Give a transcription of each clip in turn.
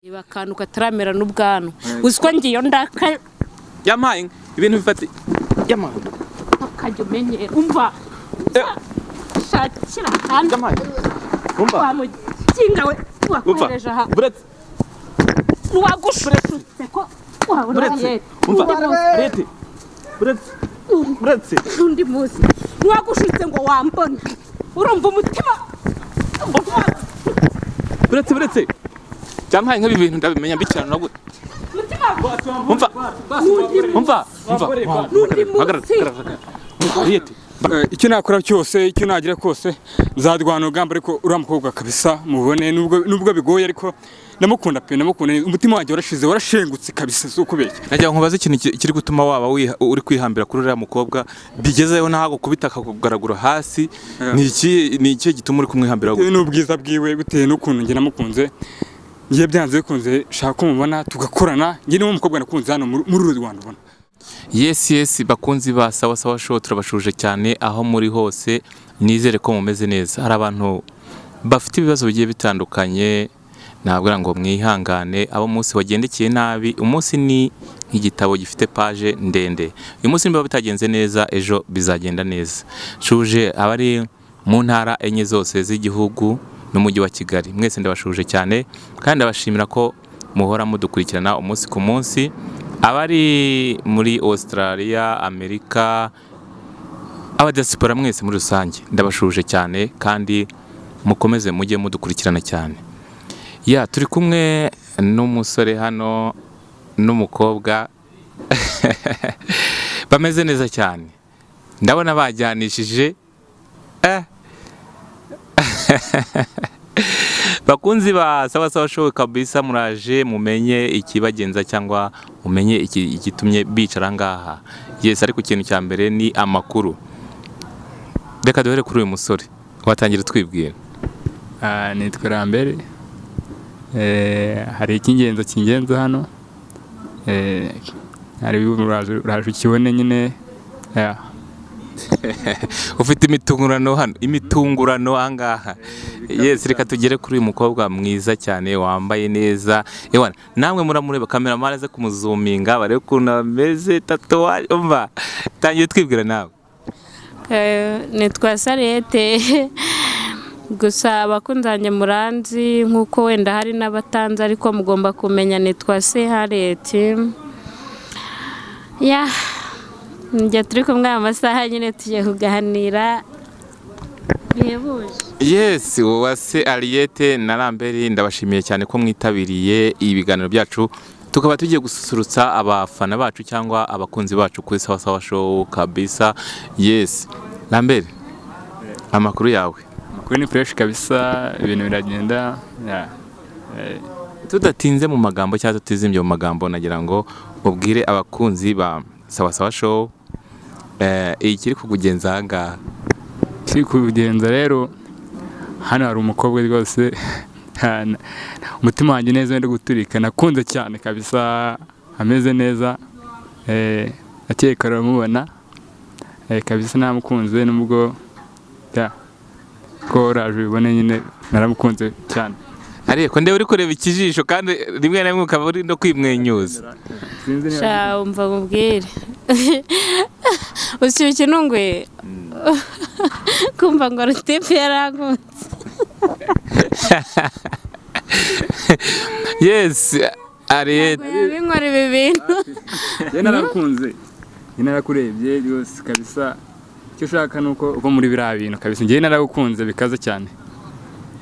Akantu kataramera n'ubwanwa uziko ngiyo ndaka yampaye ibintu bifati yampaye akajya umenyera umva shakira kandi umva wamukinga we wakoreje aha buretse wagushuretse ko buretse umva arete buretse undi muzi wagushuretse ngo wambona urumva umutima buretse Jampaye nk'ibi bintu ndabimenya mbicana no gute. Umva. Icyo nakora cyose icyo nagira kose nzadwana ugamba ariko uramukobwa kabisa mubone nubwo bigoye ariko namukunda umutima wanjye warashengutse kabisa zukubeshya. Najya nkubaza ikintu kiri gutuma waba uri kwihambira kuri uriya mukobwa bigezeyo ntago kubita akakugaragura hasi ni iki gituma uri kumwihambira gute? N'ubwiza bwiwe guteye n'ukuntu nge namukunze. Ngiye byanze bikunze shaka kumubona tugakorana ngiye n'umukobwa nakunze hano muri uru Rwanda ubona. Yes bakunzi ba Sawa Sawa Show turabashuje cyane aho muri hose nizere ko mumeze neza. Hari abantu bafite ibibazo bigiye bitandukanye nabwo ngo mwihangane abo munsi wagendekeye nabi umunsi ni nk'igitabo gifite page ndende. Uyu munsi niba bitagenze neza ejo bizagenda neza. Shuje abari mu ntara enye zose z'igihugu n'umujyi wa Kigali mwese ndabashuje cyane kandi ndabashimira ko muhora mudukurikirana umunsi ku munsi abari muri Australia Amerika abadiaspora mwese muri rusange ndabashuje cyane kandi mukomeze mujye mudukurikirana cyane turi kumwe n'umusore hano n'umukobwa bameze neza cyane ndabona bajyanishije bakunzi ba Sawa Sawa Show kabisa muraje mumenye ikibagenza cyangwa mumenye igitumye bicara ngaha. Yes ariko ikintu cya mbere ni amakuru. Reka duhere kuri uyu musore watangira twibwira. Nitwa Rambere. Hari ikingenzo kingenza hano. Hari uraje ukibone nyine ufite imitungurano angaha. Yes reka tugere kuri uyu mukobwa mwiza cyane wambaye neza namwe muramureba kamera maraze kumuzuminga bare ukuntu ameze tatuwaje umva tangiye twibwira nawe. Nitwa Sarete gusa abakunzanye muranzi nkuko wenda hari n'abatanze ariko mugomba kumenya nitwa Sarete njya turi kumwe amasaha nyine tugiye kuganira bihebuje. Yes wase Ariete na Rambere ndabashimiye cyane ko mwitabiriye ibiganiro byacu tukaba tugiye gususurutsa abafana bacu cyangwa abakunzi bacu kuri Sawa Sawa Show kabisa. Yes Rambere amakuru yawe? Amakuru ni fresh kabisa ibintu biragenda tudatinze mu magambo cyangwa tutizimbye mu magambo nagira ngo ubwire abakunzi ba Sawa Sawa Show ikiri kukugenza hanga. Kiri kukugenza rero hano hari umukobwa rwose umutima wanjye neza wenda guturika nakunze cyane kabisa ameze neza akeka ramubona kabisa namukunze nubwo ko raje ubone nyine naramukunze cyane. Ariko ndewe uri kureba ikijisho kandi rimwe na rimwe ukaba uri no kwimwenyuza. Sha umva mubwire usiye kinungwe kumva ngo rutepe yaragunze. Yes Ariete binkora ibi bintu narakunze narakurebye byose kabisa icyo ushaka nuko uva muri biriya bintu kabisa ngiye naragukunze bikaza cyane.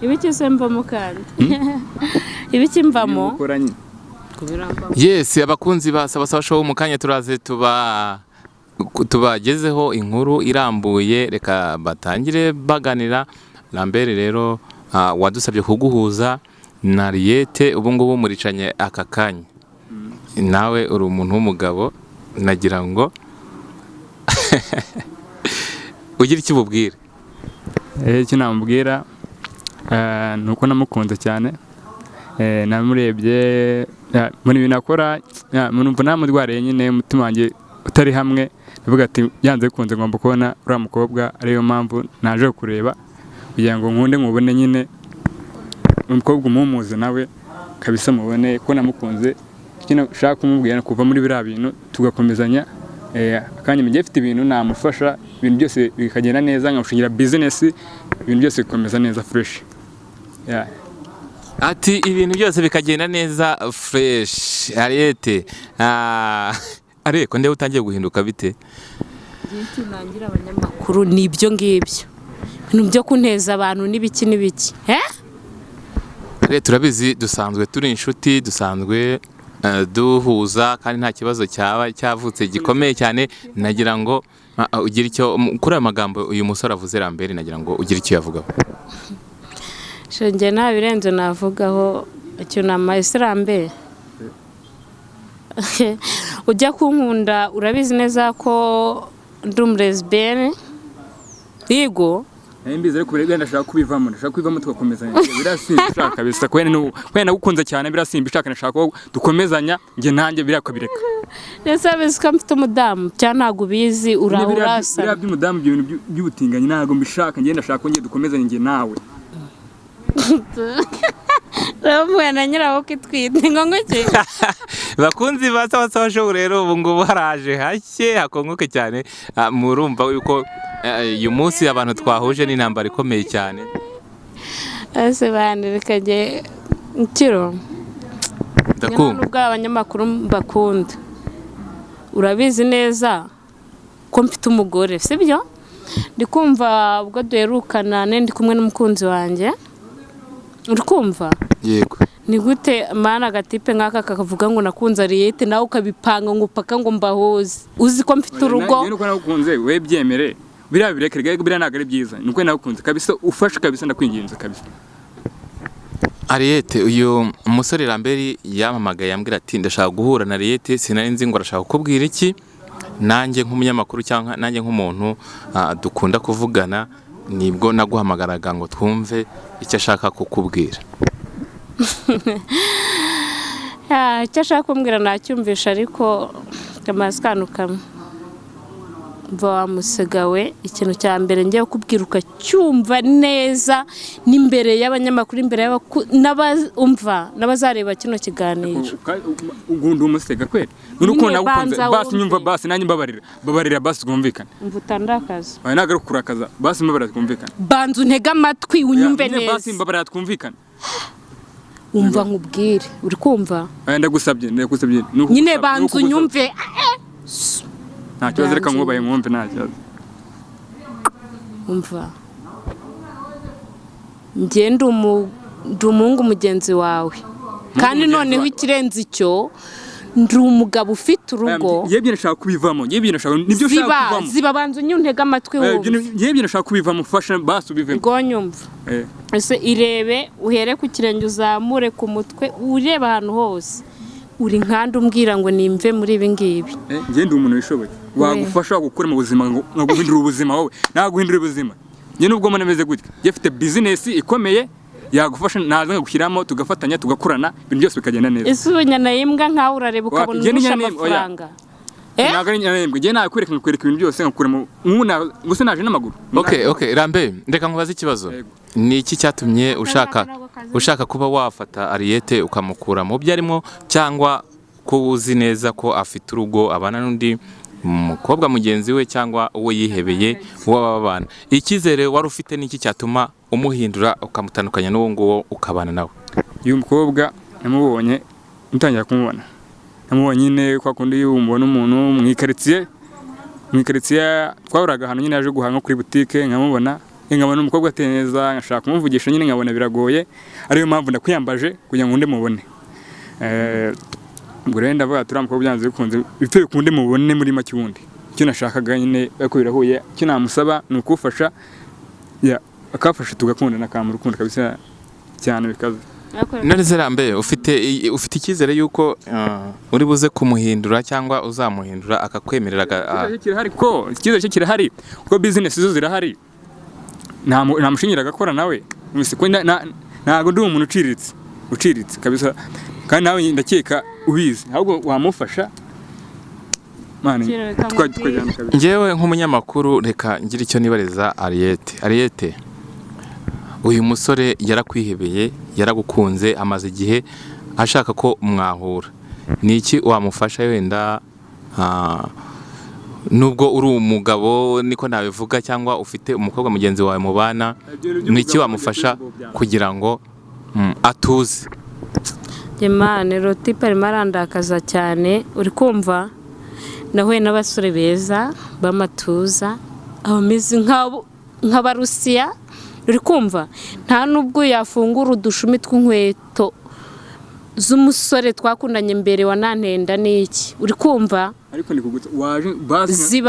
Ibiki sembamo kandi ibiki mvamo. Yes abakunzi ba Sawa Sawa Show mukanya turaze tubagezeho inkuru irambuye reka batangire baganira. Rambere rero wadusabye kuguhuza na Ariete ubu ngubu muricanye aka kanya nawe uri umuntu w'umugabo nagira ngo ugira icyo ububwira. Icyo namubwira nuko namukunze cyane namurebye muri ibintu akora numva namudwariye nyine umutima wanjye utari hamwe ndavuga ati byanze bikunze ngomba kubona uriya mukobwa ariyo mpamvu naje kureba kugira ngo nkunde nkubone nyine umukobwa umumuze nawe kabisa mubone ko namukunze kino shaka kumubwira kuva muri biriya bintu tugakomezanya akanya mujye afite ibintu namufasha ibintu byose bikagenda neza nkamushingira business ibintu byose bikomeza neza fresh ati ibintu byose bikagenda neza fresh Ariete ariko ndewe utangiye guhinduka bite Giti nangira abanyamakuru nibyo ngibyo ibintu byo kunteza abantu n'ibiki turabizi dusanzwe turi inshuti dusanzwe duhuza kandi nta kibazo cyaba cyavutse gikomeye cyane nagira ngo ugira icyo kuri aya magambo uyu musore avuze Lambert nagira ngo ugira icyo yavugaho Shenge nta birenze navugaho icyo namayise Lambert ujya kunkunda urabizi neza ko ndi lesbienne yego mbize ariko rero ndashaka kubivamo tugakomezanya birasimba ushaka kabisa kwene nagukunze cyane birasimba ushaka nashaka ko dukomezanya nge nanjye birakabireka nese bizika mfite umudamu cyane ntago bizi urasa bira by'umudamu ibintu by'ubutinganyi ntago mbishaka nge ndashaka ko nge dukomezanye nge nawe Ramwe na nyirawo kitwite ngo ki bakunzi ba Sawa Sawa Show rero ubu ngubu haraje hake hakongoke cyane murumva yuko uyu munsi abantu twahuje n'intambara ikomeye cyane ese bandikaje kiro ndakumva ubwo abanyamakuru bakunda urabizi neza ko mfite umugore sibyo ndikumva ubwo duherukana ndi kumwe n'umukunzi wanjye urikumva yego ni gute mana gatipe nkaka kakavuga ngo nakunze Ariete nawe ukabipanga ngo upaka ngo mbahoze uzi ko mfite urugo none ko nakunze we byemere biriya birekere biriya ntago ari byiza nuko nakunze kabisa ufashe kabisa ndakwinginze kabisa Ariete uyu umusore Lambert yamamagaye yambwira ati ndashaka guhura na Ariete sinari nzi ngo arashaka kukubwira iki nanjye nk'umunyamakuru cyangwa nanjye nk'umuntu dukunda kuvugana nibwo naguhamagaraga ngo twumve icyo ashaka kukubwira icyo ashaka kumbwira nacyumvisha ariko kamaze kantu kamwe mva wamusigawe ikintu cya mbere ngiye kubwira ukacyumva neza n'imbere y'abanyamakuru imbere n'abumva n'abazareba kino kiganiro ugunda umusega kweli nuko nagukunze basi nyumva basi nanjye babarira basi twumvikana mvutandakaza waye nagaruka kurakaza basi mbabarira twumvikana banzu ntega amatwi unyumve neza basi mbabarira twumvikana umva nkubwire uri kumva ndagusabye nyine banzu nyumve nta kibazo reka nkubaye nkumve nta kibazo umva ngende umuhungu mugenzi wawe kandi noneho ikirenze icyo ndi umugabo ufite urugo yebye nashaka kubivamo nibyo ushaka kuvamo ziba banzu nyuntega amatwi wumva yebye nashaka kubivamo fasha basi ubivemo ngo nyumva ese irebe uhere ku kirenge uzamure ku mutwe ureba ahantu hose uri nkandi umbwira ngo nimve muri ibi ngibi ngende umuntu wishoboye wagufasha gukora mu buzima ngo guhindura ubuzima wowe naguhindura ubuzima nge nubwo mbona meze gutya yafite business ikomeye yagufasha naza ngushyiramo tugafatanya tugakurana ibintu byose bikagenda neza ese unyana yimbwa nkaho urareba ukabona urusha amafaranga ntabwo ari nyarembwe nge nakwereka ibintu byose ngakuramo gusa naje n'amaguru okay Lambert ndeka nkubaze ikibazo ni iki cyatumye ushaka kuba wafata Ariete ukamukura mu byarimo cyangwa ko uzi neza ko afite urugo abana n'undi umukobwa mugenzi we cyangwa uwo yihebeye w'ababana icyizere wari ufite n'iki cyatuma umuhindura ukamutandukanya n'uwo nguwo ukabana nawe uyu mukobwa namubonye mutangira kumubona namubonye nyine kwa kundi yumubona umuntu mu ikaritsiye twahuraga ahantu nyine yaje guhanga kuri butike nkamubona nkabona umukobwa ateye neza ngashaka kumuvugisha nyine nkabona biragoye ariyo mpamvu ndakwiyambaje kugira ngo mubone ubwo rero ndavuga turi umukobwa byanze bikunze bipfe bikunde mubone muri make ubundi icyo nashakaga nyine ko birahuye icyo namusaba ni ukufasha akafasha tugakundana akamu urukundo kabisa cyane bikaze none Lambert ufite icyizere yuko uri buze kumuhindura cyangwa uzamuhindura akakwemerera icyizere cye kirahari kuko business zo zirahari nta mushingira agakora nawe ntabwo ndi umuntu uciriritse kabisa kandi nawe ndakeka ubizi ahubwo wamufasha njyewe nk'umunyamakuru reka ngira icyo nibariza Ariete uyu musore yarakwihebeye yaragukunze amaze igihe ashaka ko mwahura, ni iki wamufasha wenda nubwo uri umugabo niko nabivuga cyangwa ufite umukobwa mugenzi wawe mubana, ni iki wamufasha kugira ngo atuze? Imana rotipe arimo arandakaza cyane, uri kumva nahuye n'abasore beza b'amatuza abameze nk'abarusiya, uri kumva nta nubwo yafungura udushumi tw'inkweto z'umusore twakundanye mbere wa nantenda n'iki, uri kumva ariko ni kuguta waje basi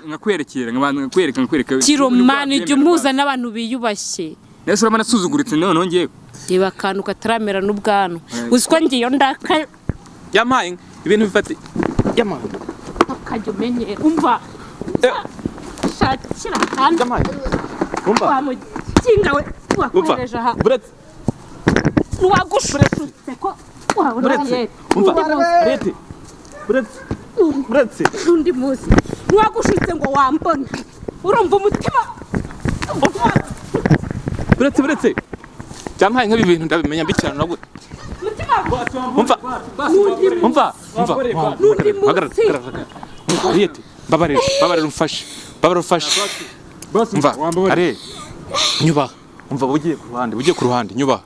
nkakwerekera nkakwereka kiromani jya umuza n'abantu biyubashye. Nese urabona suzuguritse none ngiye reba akantu kataramera n'ubwanwa, uziko ngiyo ndaka yampaye ibintu bifati yampaye akajya umenyera, umva shakira kandi umva wamukinga we wakoreje aha wagushuretse ko waburaye umva rete buretse undi muzi wagushuretse ngo wambone, urumva umutima buretse cyamaye nk'ibi bintu ndabimenya mbicana nabwo umva rete babarira umfashe umva are nyuba umva bugiye ku ruhande nyuba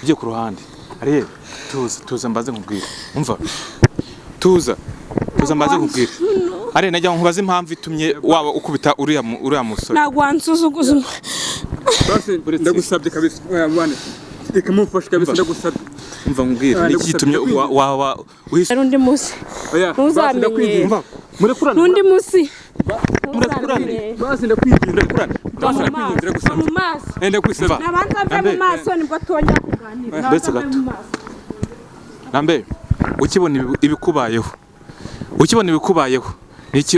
ugiye ku ruhande are tuza mbaze nkubwira umva tuza mbaze nkubwira are najya nkubaze impamvu itumye waba ukubita uriya musore. Ntabwo wansuzuguza basi ndagusabye kabisa bwana reka mufashe kabisa ndagusabye umva nkubwira niki gitumye waba uhise undi munsi ntuzamenye n'undi munsi basi ndakwingingira ndagusabye mu maso ndagusabye nabanza mve mu maso nibwo tongera kuganira ndetse gato nambe ukibona ibikubayeho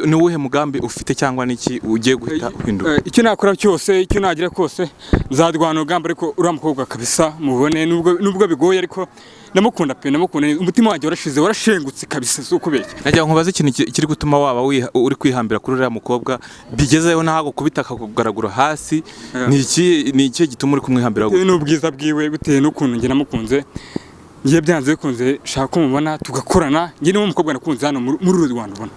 ni uwuhe mugambi ufite cyangwa niki ugiye guhita uhinduka? Icyo nakora cyose, icyo nagira kose nzadwana urugamba, ariko uriya mukobwa kabisa mubone nubwo bigoye ariko ndamukunda pe, umutima wanjye warashengutse kabisa, si ukubeshya. Najya nkubaza ikintu kiri gutuma waba uri kwihambira kuri uriya mukobwa bigezeyo naho kubita akakugaragura hasi, ni iki gituma uri kumwihambira? Ni ubwiza bwiwe bitewe n'ukuntu njye namukunze, ngiye byanze bikunze shaka ko mubona tugakorana, njye niwe mukobwa nakunze hano muri uru Rwanda ubona.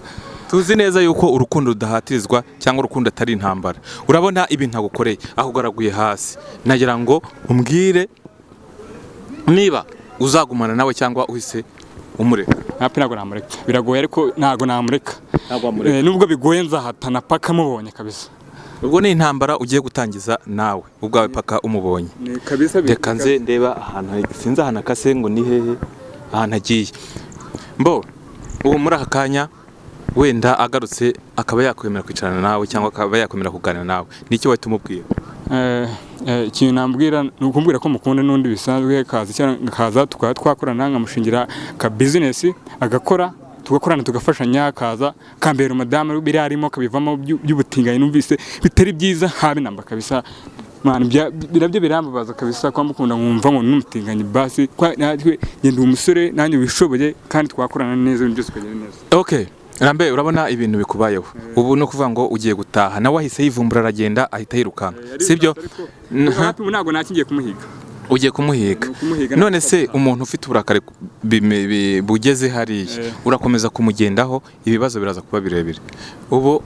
Tuzi neza yuko urukundo rudahatirizwa cyangwa urukundo atari intambara. Urabona ibintu agukoreye aho ugaraguye hasi, nagira ngo umbwire niba uzagumana nawe cyangwa uhise umureka. Ntabwo namureka, biragoye ariko ntabwo namureka. Nubwo bigoye nzahatana paka mubonye kabisa. Ubwo ni intambara ugiye gutangiza nawe ubwawe paka umubonye. Reka nze ndeba ahantu sinzi ahantu akase ngo ni hehe ahantu agiye. Mbo ubu muri aka kanya wenda agarutse akaba yakwemera kwicarana nawe cyangwa akaba yakwemera kuganira nawe, nicyo wahita umubwira? Ikintu nambwira ni ukumbwira ko mukunda n'undi bisanzwe kaza tukaba twakorana nkamushingira ka business agakora, tugakorana tugafashanya, kaza kambera umadamu biri harimo kabivamo by'ubutinganyi, numvise bitari byiza habe namba kabisa. Man birabyo birambabaza kabisa kwa mukunda nkumva ngo n'umutinganyi, basi natwe ngende umusore nanjye wishoboye kandi twakorana neza ibintu byose kugenda neza. Okay. Rambe urabona ibintu bikubayeho ubu no kuvuga ngo ugiye gutaha nawe ahise yivumbura aragenda ahita yirukanka, sibyo? Ntabwo nakingiye kumuhiga. Ugiye kumuhiga. None se umuntu ufite uburakari bugeze hariya urakomeza kumugendaho, ibibazo biraza kuba birebire. Ubu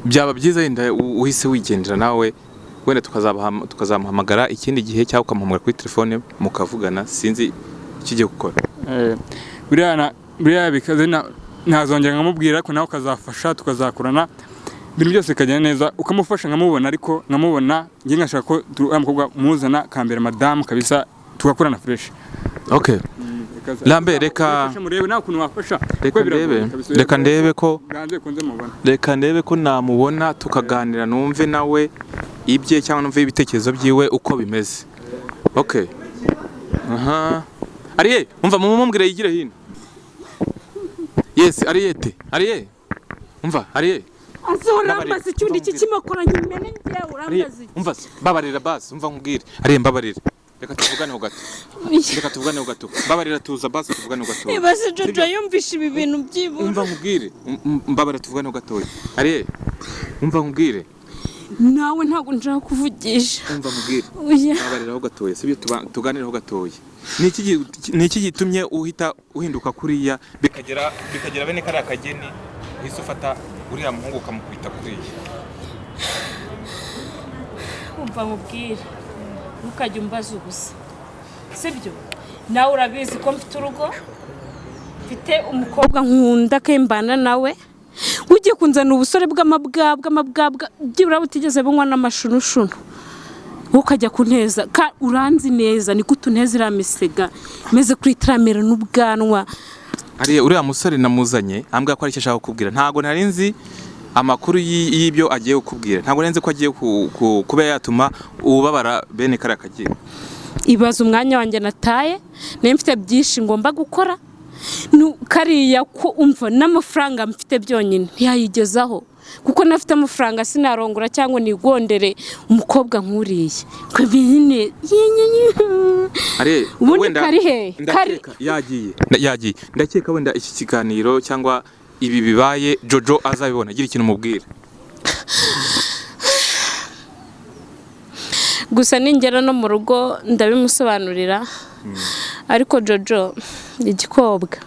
byaba byiza yenda uhise wigendera nawe, wenda tukazamuhamagara ikindi gihe cyangwa ukamuhamagara kuri telefone mukavugana, sinzi ikigiye gukora. Buriya bikaze ntazongera nkamubwira, ariko nawe ukazafasha tukazakorana ibintu byose bikagenda neza, ukamufasha nkamubona, ariko nkamubona ngiye ngashaka ko umukobwa muzana kambera madamu kabisa tugakorana fresh. Okay. Lambe reka ndebe ko namubona tukaganira, numve nawe ibye cyangwa numve ibitekerezo byiwe uko bimeze. Okay. Aha. Ariye, umva mumumbwire yigire hino. Yes, Ariye. Umva, Ariye. Azorambaza icyundi kikimakoranye imene ngiye urambaza. Umva, babarira basi, umva nkubwire. Ariye mbabarira. Reka tuvugane ho gato. Mbabarira tuza basi tuvugane ho gato. Ibase Jojo yumvisha ibi bintu byibu. Umva nkubwire. Mbabarira tuvugane ho gato. Ariye. Umva nkubwire. Nawe ntago nshaka kuvugisha. Umva nkubwire. Mbabarira ho gato. Sibyo tuganire ho gato. ni iki gitumye uhita uhinduka kuriya bikagera bene kariya kageni uhise ufata uriya muhungu ukamukubita kuriya? umva mubwire ntukajya umbaza ubusa sibyo nawe urabizi ko mfite urugo mfite umukobwa nkunda kembana nawe ugiye kunzana ubusore bw'amabwabwa byibura butigeze bunywa n'amashunushunu ukajya kunteza uranzi neza niko utuneza iramisega meze kuri tramera n'ubwanwa. Ari uriya musore namuzanye ambwa ko ari cyo ashaka kukubwira, ntago nari nzi amakuru y'ibyo agiye kukubwira, ntago nzi ko agiye kuba yatuma ubabara bene kara kagiye. Ibaza umwanya wanjye nataye mfite byinshi ngomba gukora kariya ko umva n'amafaranga mfite byonyine ntiyayigezaho kuko nafite amafaranga sinarongora cyangwa nigondere umukobwa nkuriye ko bine ari wenda kari yagiye ndakeka wenda iki kiganiro cyangwa ibi bibaye Jojo azabibona gira ikintu mubwira. Gusa ningera no mu rugo ndabimusobanurira ariko Jojo igikobwa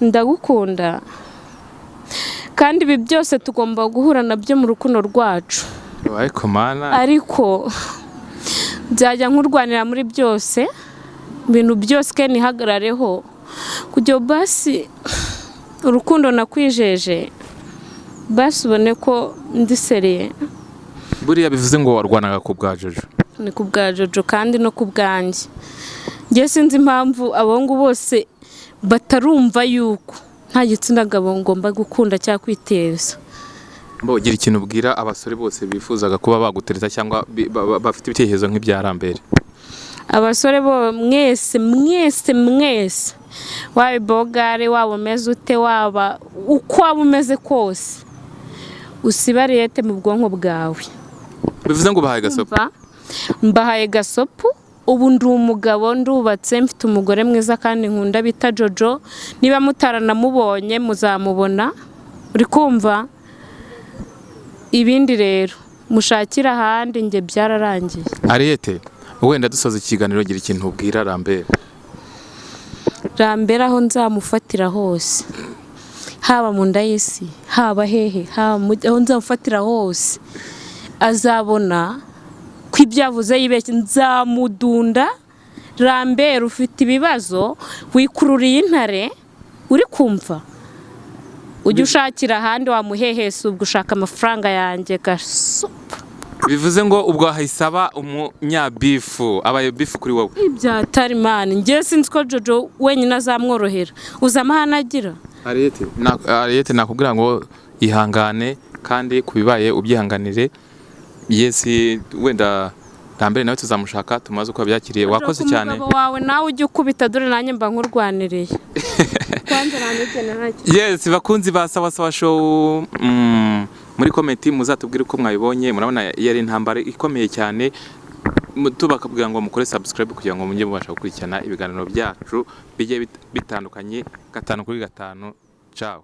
ndagukunda kandi ibi byose tugomba guhura nabyo mu rukundo rwacu ariko byajya nkurwanira muri byose ibintu byose kandi hagarareho kujya basi urukundo nakwijeje basi ubone ko ndi seriye. Buriya bivuze ngo warwanaga ku bwa Jojo? Ni ku bwa Jojo kandi no ku bwanjye. Ngiye sinzi impamvu abahungu bose batarumva yuko nta gitsina gabo ngomba gukunda cyangwa kwiteza. Gira ikintu ubwira abasore bose bifuzaga kuba bagutereta cyangwa bafite ibitekerezo nk'ibyarambere. Abasore bo mwese wawe bogare waba umeze ute waba uko waba umeze kose usibariyete mu bwonko bwawe. Bivuze ngo mbahaye gasopu ubu ndi umugabo ndubatse mfite umugore mwiza kandi nkunda bita Jojo, niba mutaranamubonye muzamubona uri kumva. Ibindi rero mushakira ahandi nge byararangiye. Ariyete wenda dusoza ikiganiro gira ikintu ubwira Rambere aho nzamufatira hose haba mu nda y'isi haba hehe aho nzamufatira hose azabona ko ibyavuze yibeshye nzamudunda. Rambere ufite ibibazo wikururiye intare uri kumva ujye ushakira ahandi wamuhehese ubwo ushaka amafaranga yanjye gasupa. Bivuze ngo ubwo haisaba umunyabifu abaye bifu kuri wowe ibyatari mani ngiye sinzi ko Jojo wenyine azamworohera uzamahana agira. Ariyete nakubwira ngo ihangane kandi kubibaye ubyihanganire. Yes wenda Rambere nawe tuzamushaka tumaze uko byakiriye. Wakoze cyane. Umugabo wawe nawe ujye ukubita dore nanjye mba nkurwaniriye. Kwanza nanjye Yes bakunzi ba Sawa Sawa Show muri comment muzatubwire uko mwabibonye. Murabona yari intambara ikomeye cyane tubakabwira ngo mukore subscribe kugira ngo mujye mubasha gukurikirana ibiganiro byacu bigiye bitandukanye 5 kuri 5. Ciao.